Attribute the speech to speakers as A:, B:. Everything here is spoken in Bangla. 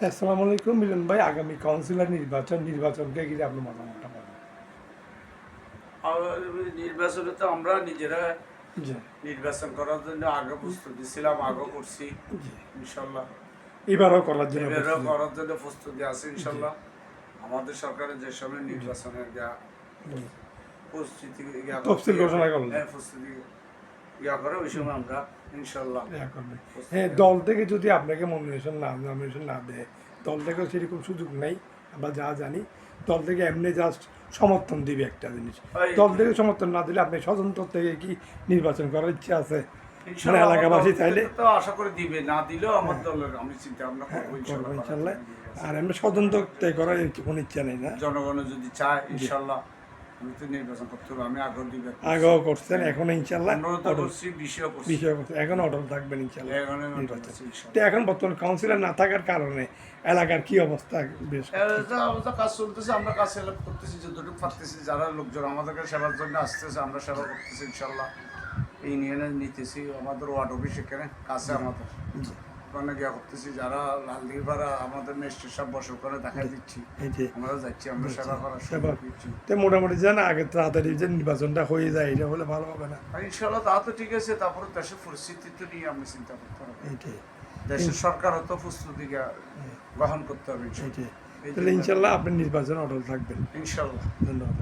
A: আসসালামু আলাইকুম মিলন ভাই, আগামী কাউন্সিলর নির্বাচনকে ঘিরে আপনার মতামতটা বলেন।
B: আর নির্বাচনে তো আমরা নিজেরা
A: জি
B: নির্বাচন করার জন্য আগে প্রস্তুতি ছিলাম, আগে করছি
A: জি,
B: ইনশাল্লাহ।
A: এবারও করার জন্য
B: এবারও
A: প্রস্তুতি।
B: করার জন্য প্রস্তুতি আছে ইনশাল্লাহ। আমাদের সরকারের যে সময় নির্বাচনের
A: জি,
B: প্রস্তুতি
A: তফসিল ঘোষণা করলেন।
B: প্রস্তুতি করে ওই সময় আমরা ইনশাল্লাহ
A: ইয়া করবে। হ্যাঁ, দল থেকে যদি আপনাকে নমিনেশন না দেয়, দল থেকেও সেরকম সুযোগ নেই, আমরা যা জানি। দল থেকে এমনি জাস্ট সমর্থন দিবে একটা জিনিস। দল থেকে সমর্থন না দিলে আপনি স্বতন্ত্র থেকে কি নির্বাচন করার ইচ্ছা আছে? মানে
B: ইনশাল্লাহ আমার
A: এলাকাবাসী
B: দল
A: চাইলে
B: থেকে তো আশা করে দিবে, না দিলেও আমার দলের আমি চিন্তা ভাবনা করবো
A: করবো
B: ইনশাল্লাহ
A: ইনশাল্লাহ।
B: করার জন্য।
A: আর এমনি স্বতন্ত্র থেকে করার কোনো ইচ্ছা নেই না?
B: জনগণের যদি চায় ইনশাল্লাহ আমি তো নির্বাচন করতে হবে, আমি আগ্রহ দিবে
A: আগেও করছেন, এখন ইনশাল্লাহ
B: অনুরোধ
A: অটল
B: করছি, বিষয় করছি।
A: বিষয় করছেন, এখন অটল থাকবেন ইনশাল্লাহ
B: এখন আমি অটল
A: নির্বাচন।
B: আছি ইনশাল্লাহ।
A: তো এখন বর্তমান কাউন্সিলর না থাকার কারণে এলাকার কি অবস্থা বেশ
B: আমাদের কাজ চলতেছে, আমরা কাজ হেল্প করতেছি যতটুকু পারতেছি। যারা লোকজন আমাদেরকে সেবার জন্য আসতেছে আমরা সেবা করতেছি ইনশাল্লাহ। এই নিয়ে নিতেছি আমাদের ওয়ার্ড অফিস এখানে কাছে আমাদের ওখানে গিয়া করতেছি। যারা লালদিঘিপাড়া আমাদের ম্যাজিস্ট্রেট সাহেব বসে ওখানে দেখাই দিচ্ছি,
A: এই যে
B: আমরা যাচ্ছি, আমরা সেবা করার
A: সেবা
B: সুযোগ দিচ্ছি।
A: তো মোটামুটি যেন আগে তাড়াতাড়ি যে নির্বাচনটা হয়ে যায়, এটা হলে ভালো হবে না?
B: আর ইনশাল্লাহ তা তো ঠিক আছে, তারপরে দেশের পরিস্থিতি তো নিয়ে আমি চিন্তা করতে হবে।
A: এইটাই
B: দেশের সরকারও তো প্রস্তুতি গ্রহণ করতে হবে
A: এইটাই
B: ইনশাল্লাহ।
A: তাহলে ইনশাল্লাহ আপনি নির্বাচনে অটল থাকবেন।
B: ইনশাল্লাহ।
A: ধন্যবাদ।